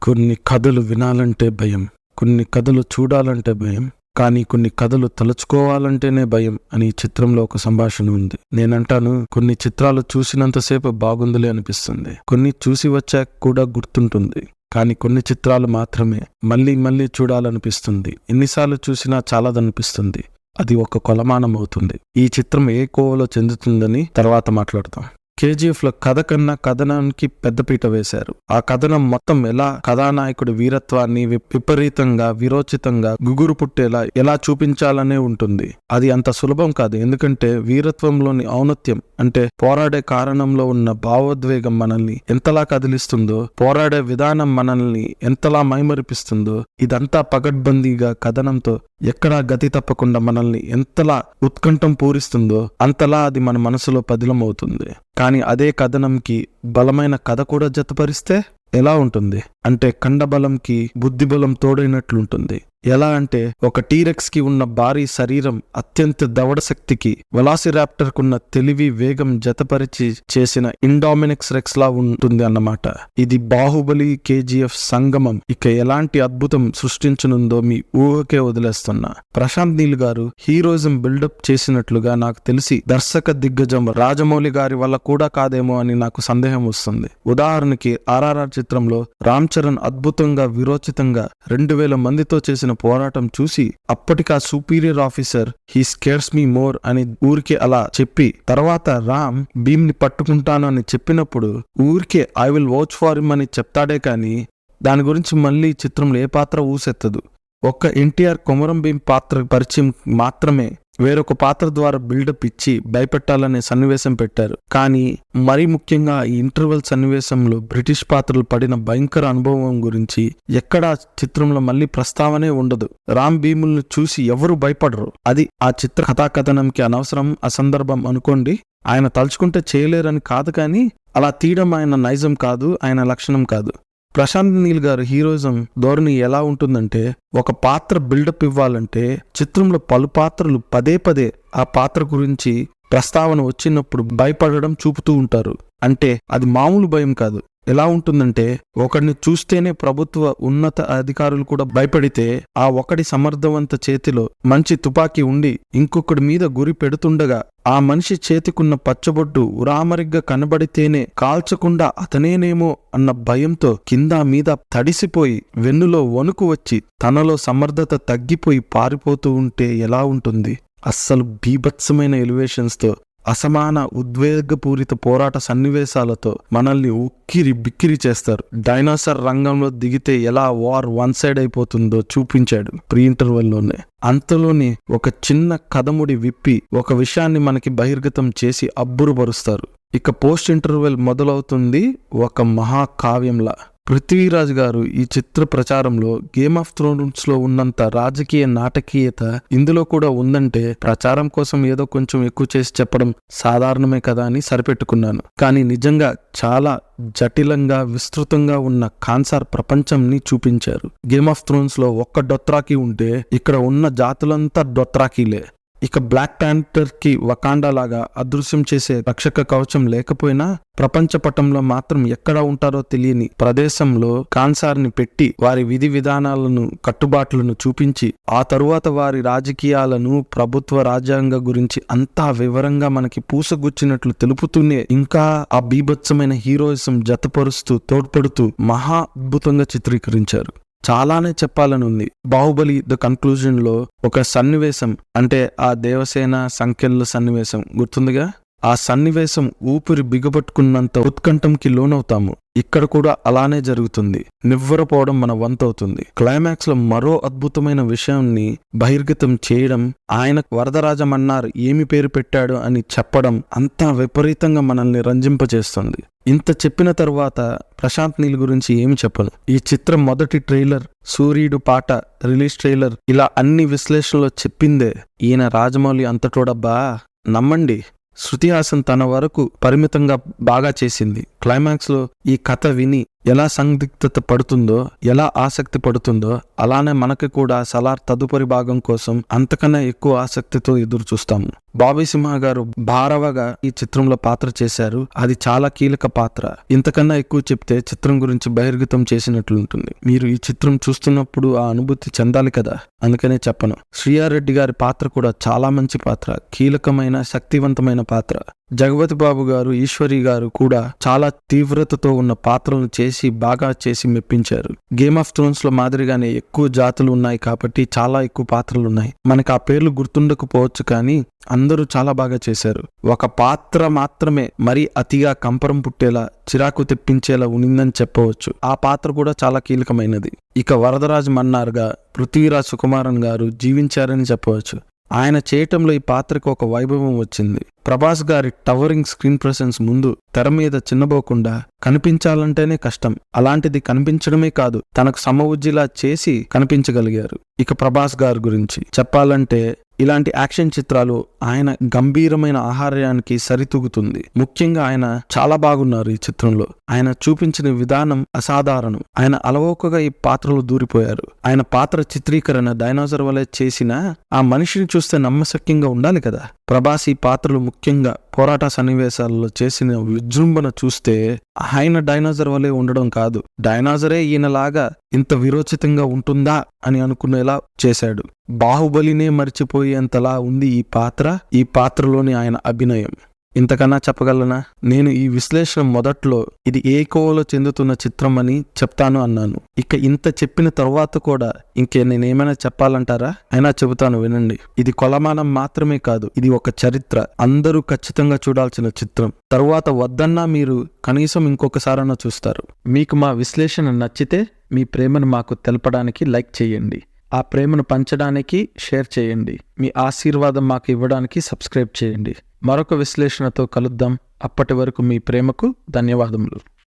కొన్ని కథలు వినాలంటే భయం, కొన్ని కథలు చూడాలంటే భయం, కానీ కొన్ని కథలు తలుచుకోవాలంటేనే భయం అని ఈ చిత్రంలో ఒక సంభాషణ ఉంది. నేనంటాను, కొన్ని చిత్రాలు చూసినంతసేపు బాగుందిలే అనిపిస్తుంది, కొన్ని చూసి వచ్చాక కూడా గుర్తుంటుంది. కానీ కొన్ని చిత్రాలు మాత్రమే మళ్ళీ మళ్ళీ చూడాలనిపిస్తుంది. ఎన్నిసార్లు చూసినా చాలదనిపిస్తుంది. అది ఒక కొలమానం అవుతుంది. ఈ చిత్రం ఏ కోవలో చెందుతుందని తర్వాత మాట్లాడతాం. KGF లో కథ కన్నా కథనానికి పెద్దపీట వేశారు. ఆ కథనం మొత్తం ఎలా కథానాయకుడి వీరత్వాన్ని విపరీతంగా, విరోచితంగా, గుగురు పుట్టేలా ఎలా చూపించాలనే ఉంటుంది. అది అంత సులభం కాదు. ఎందుకంటే వీరత్వంలోని ఔన్నత్యం అంటే పోరాడే కారణంలో ఉన్న భావోద్వేగం మనల్ని ఎంతలా కదిలిస్తుందో, పోరాడే విధానం మనల్ని ఎంతలా మైమరిపిస్తుందో, ఇదంతా పగడ్బందీగా కథనంతో ఎక్కడా గతి తప్పకుండా మనల్ని ఎంతలా ఉత్కంఠం పూరిస్తుందో అంతలా అది మన మనసులో పదిలమవుతుంది. కానీ అదే కథనంకి బలమైన కథ కూడా జతపరిస్తే ఎలా ఉంటుంది అంటే కండబలంకి బుద్ధిబలం తోడైనట్లుంటుంది. ఎలా అంటే ఒక టీరెక్స్ కి ఉన్న భారీ శరీరం అత్యంత దవడ శక్తికి వెలాసిరాప్టర్ కున్న తెలివి, వేగం జతపరిచి చేసిన ఇండామినిక్స్ రెక్స్ లా ఉంటుంది అన్నమాట. ఇది బాహుబలి KGF సంగమం. ఇక ఎలాంటి అద్భుతం సృష్టించనుందో మీ ఊహకే వదిలేస్తున్నా. ప్రశాంత్ నీల్ గారు హీరోయిజం బిల్డప్ చేసినట్లుగా నాకు తెలిసి దర్శక దిగ్గజం రాజమౌళి గారి వల్ల కూడా కాదేమో అని నాకు సందేహం వస్తుంది. ఉదాహరణకి RRR చిత్రంలో రామ్ చరణ్ అద్భుతంగా, విరోచితంగా 2000 మందితో చేసిన పోరాటం చూసి అప్పటికా superior officer he scares me more అని ఊరికే అలా చెప్పి తర్వాత రామ్ భీమ్ ని పట్టుకుంటాను అని చెప్పినప్పుడు ఊరికే I will watch far him అని చెప్తాడే కానీ దాని గురించి మళ్ళీ చిత్రంలో ఏ పాత్ర ఊసెత్తదు. ఒక్క NTR కొమరం భీం పాత్ర పరిచయం మాత్రమే వేరొక పాత్ర ద్వారా బిల్డప్ ఇచ్చి భయపెట్టాలనే సన్నివేశం పెట్టారు. కానీ మరీ ముఖ్యంగా ఈ ఇంటర్వెల్ సన్నివేశంలో బ్రిటిష్ పాత్రలు పడిన భయంకర అనుభవం గురించి ఎక్కడా చిత్రంలో మళ్ళీ ప్రస్తావనే ఉండదు. రామ్ భీముల్ని చూసి ఎవరు భయపడరు. అది ఆ చిత్ర కథాకథనంకి అనవసరం, అసందర్భం అనుకోండి. ఆయన తలుచుకుంటే చేయలేరని కాదు, కానీ అలా తీయడం ఆయన నైజం కాదు, ఆయన లక్షణం కాదు. ప్రశాంత్ నీల్ గారు హీరోయిజం ధోరణి ఎలా ఉంటుందంటే, ఒక పాత్ర బిల్డప్ ఇవ్వాలంటే చిత్రంలో పలు పాత్రలు పదే పదే ఆ పాత్ర గురించి ప్రస్తావన వచ్చినప్పుడు భయపడడం చూపుతూ ఉంటారు. అంటే అది మామూలు భయం కాదు. ఎలా ఉంటుందంటే, ఒకడిని చూస్తేనే ప్రభుత్వ ఉన్నత అధికారులు కూడా భయపడితే ఆ ఒకడి సమర్థవంత చేతిలో మంచి తుపాకీ ఉండి ఇంకొకడి మీద గురి పెడుతుండగా ఆ మనిషి చేతికున్న పచ్చబొట్టు ఉరామరిగ్గా కనబడితేనే కాల్చకుండా అతనేనేమో అన్న భయంతో కింద మీద తడిసిపోయి వెన్నులో వణుకు వచ్చి తనలో సమర్థత తగ్గిపోయి పారిపోతూ ఉంటే ఎలా ఉంటుంది? అస్సలు బీభత్సమైన ఎలివేషన్స్తో, అసమాన ఉద్వేగపూరిత పోరాట సన్నివేశాలతో మనల్ని ఉక్కిరి బిక్కిరి చేస్తారు. డైనోసార్ రంగంలో దిగితే ఎలా వార్ వన్ సైడ్ అయిపోతుందో చూపించాడు ప్రీ ఇంటర్వెల్లోనే. అంతలోని ఒక చిన్న కథముడి విప్పి ఒక విషయాన్ని మనకి బహిర్గతం చేసి అబ్బురుపరుస్తారు. ఇక పోస్ట్ ఇంటర్వెల్ మొదలవుతుంది ఒక మహాకావ్యంలా. పృథ్వీరాజ్ గారు ఈ చిత్ర ప్రచారంలో గేమ్ ఆఫ్ థ్రోన్స్ లో ఉన్నంత రాజకీయ నాటకీయత ఇందులో కూడా ఉందంటే ప్రచారం కోసం ఏదో కొంచెం ఎక్కువ చేసి చెప్పడం సాధారణమే కదా అని సరిపెట్టుకున్నాను. కానీ నిజంగా చాలా జటిలంగా, విస్తృతంగా ఉన్న కాన్సార్ ప్రపంచంని చూపించారు. గేమ్ ఆఫ్ థ్రోన్స్ లో ఒక్క డొత్రాకి ఉంటే ఇక్కడ ఉన్న జాతులంతా డొత్రాకీలే. ఇక బ్లాక్ ప్యాంథర్ కి వకాండా లాగా అదృశ్యం చేసే రక్షక కవచం లేకపోయినా ప్రపంచ పటంలో మాత్రం ఎక్కడ ఉంటారో తెలియని ప్రదేశంలో కాన్సార్ని పెట్టి వారి విధి విధానాలను, కట్టుబాట్లను చూపించి ఆ తరువాత వారి రాజకీయాలను, ప్రభుత్వ రాజ్యాంగ గురించి అంతా వివరంగా మనకి పూసగుచ్చినట్లు తెలుపుతూనే ఇంకా ఆ బీభత్సమైన హీరోయిజం జతపరుస్తూ, తోడ్పడుతూ మహా అద్భుతంగా చిత్రీకరించారు. చాలానే చెప్పాలని ఉంది. బాహుబలి ద కన్క్లూజన్ లో ఒక సన్నివేశం అంటే ఆ దేవసేన సంఖ్యల సన్నివేశం గుర్తుందిగా. ఆ సన్నివేశం ఊపిరి బిగపట్టుకున్నంత ఉత్కంఠంకి లోనవుతాము. ఇక్కడ కూడా అలానే జరుగుతుంది. నివ్వరపోవడం మన వంతవుతుంది. క్లైమాక్స్ లో మరో అద్భుతమైన విషయాన్ని బహిర్గతం చేయడం, ఆయన వరదరాజమన్నారు ఏమి పేరు పెట్టాడు అని చెప్పడం అంతా విపరీతంగా మనల్ని రంజింపచేస్తుంది. ఇంత చెప్పిన తర్వాత ప్రశాంత్ నీల్ గురించి ఏమి చెప్పను. ఈ చిత్రం మొదటి ట్రైలర్, సూర్యుడు పాట రిలీజ్ ట్రైలర్, ఇలా అన్ని విశ్లేషణలో చెప్పిందే ఈయన రాజమౌళి అంతటోడబ్బా. నమ్మండి, శృతి హాసన్ తన వరకు పరిమితంగా బాగా చేసింది. క్లైమాక్స్ లో ఈ కథ విని ఎలా సందిగ్ధత పడుతుందో, ఎలా ఆసక్తి పడుతుందో, అలానే మనకి కూడా సలార్ తదుపరి భాగం కోసం అంతకన్నా ఎక్కువ ఆసక్తితో ఎదురు చూస్తాము. బాబీ సింహ గారు భారవగా ఈ చిత్రంలో పాత్ర చేశారు. అది చాలా కీలక పాత్ర. ఇంతకన్నా ఎక్కువ చెప్తే చిత్రం గురించి బహిర్గతం చేసినట్లుంటుంది. మీరు ఈ చిత్రం చూస్తున్నప్పుడు ఆ అనుభూతి చెందాలి కదా, అందుకనే చెప్పను. శ్రీయారెడ్డి గారి పాత్ర కూడా చాలా మంచి పాత్ర, కీలకమైన శక్తివంతమైన పాత్ర. జగపతి బాబు గారు, ఈశ్వరి గారు కూడా చాలా తీవ్రతతో ఉన్న పాత్రలను బాగా చేసి మెప్పించారు. గేమ్ ఆఫ్ థ్రోన్స్ లో మాదిరిగానే ఎక్కువ జాతులు ఉన్నాయి కాబట్టి చాలా ఎక్కువ పాత్రలు ఉన్నాయి. మనకు ఆ పేర్లు గుర్తుండకపోవచ్చు, కానీ అందరూ చాలా బాగా చేశారు. ఒక పాత్ర మాత్రమే మరీ అతిగా కంపరం పుట్టేలా, చిరాకు తెప్పించేలా ఉనిందని చెప్పవచ్చు. ఆ పాత్ర కూడా చాలా కీలకమైనది. ఇక వరదరాజు మన్నార్గా పృథ్వీరాజ్ సుకుమారన్ గారు జీవించారని చెప్పవచ్చు. ఆయన చేయటంలో ఈ పాత్రకు ఒక వైభవం వచ్చింది. ప్రభాస్ గారి టవరింగ్ స్క్రీన్ ప్రెసెన్స్ ముందు తెర మీద చిన్నబోకుండా కనిపించాలంటేనే కష్టం. అలాంటిది కనిపించడమే కాదు, తనకు సమవుజ్జిలా చేసి కనిపించగలిగారు. ఇక ప్రభాస్ గారి గురించి చెప్పాలంటే, ఇలాంటి యాక్షన్ చిత్రాలు ఆయన గంభీరమైన ఆహార్యానికి సరితూగుతుంది. ముఖ్యంగా ఆయన చాలా బాగున్నారు ఈ చిత్రంలో. ఆయన చూపించిన విధానం అసాధారణం. ఆయన అలవోకగా ఈ పాత్రలో దూరిపోయారు. ఆయన పాత్ర చిత్రీకరణ డైనోసర్ వలె చేసినా ఆ మనిషిని చూస్తే నమ్మశక్యంగా ఉండాలి కదా. ప్రభాస్ ఈ పాత్రలు ముఖ్యంగా పోరాట సన్నివేశాలలో చేసిన విజృంభణ చూస్తే ఆయన డైనోసర్ వలె ఉండడం కాదు, డైనోసరే ఈయనలాగా ఇంత విరోచితంగా ఉంటుందా అని అనుకునేలా చేశాడు. బాహుబలినే మర్చిపోయేంతలా ఉంది ఈ పాత్రలోని ఆయన అభినయం. ఇంతకన్నా చెప్పగలనా? నేను ఈ విశ్లేషణ మొదట్లో ఇది ఏ కోవలో చెందుతున్న చిత్రం అని చెప్తాను అన్నాను. ఇక ఇంత చెప్పిన తర్వాత కూడా నేనేమైనా చెప్పాలంటారా? అయినా చెబుతాను, వినండి. ఇది కొలమానం మాత్రమే కాదు, ఇది ఒక చరిత్ర. అందరూ ఖచ్చితంగా చూడాల్సిన చిత్రం. తరువాత వద్దన్నా మీరు కనీసం ఇంకొకసారన్నా చూస్తారు. మీకు మా విశ్లేషణ నచ్చితే మీ ప్రేమను మాకు తెలపడానికి లైక్ చేయండి. ఆ ప్రేమను పంచడానికి షేర్ చేయండి. మీ ఆశీర్వాదం మాకు ఇవ్వడానికి సబ్స్క్రైబ్ చేయండి. మరొక విశ్లేషణతో కలుద్దాం. అప్పటి వరకు మీ ప్రేమకు ధన్యవాదములు.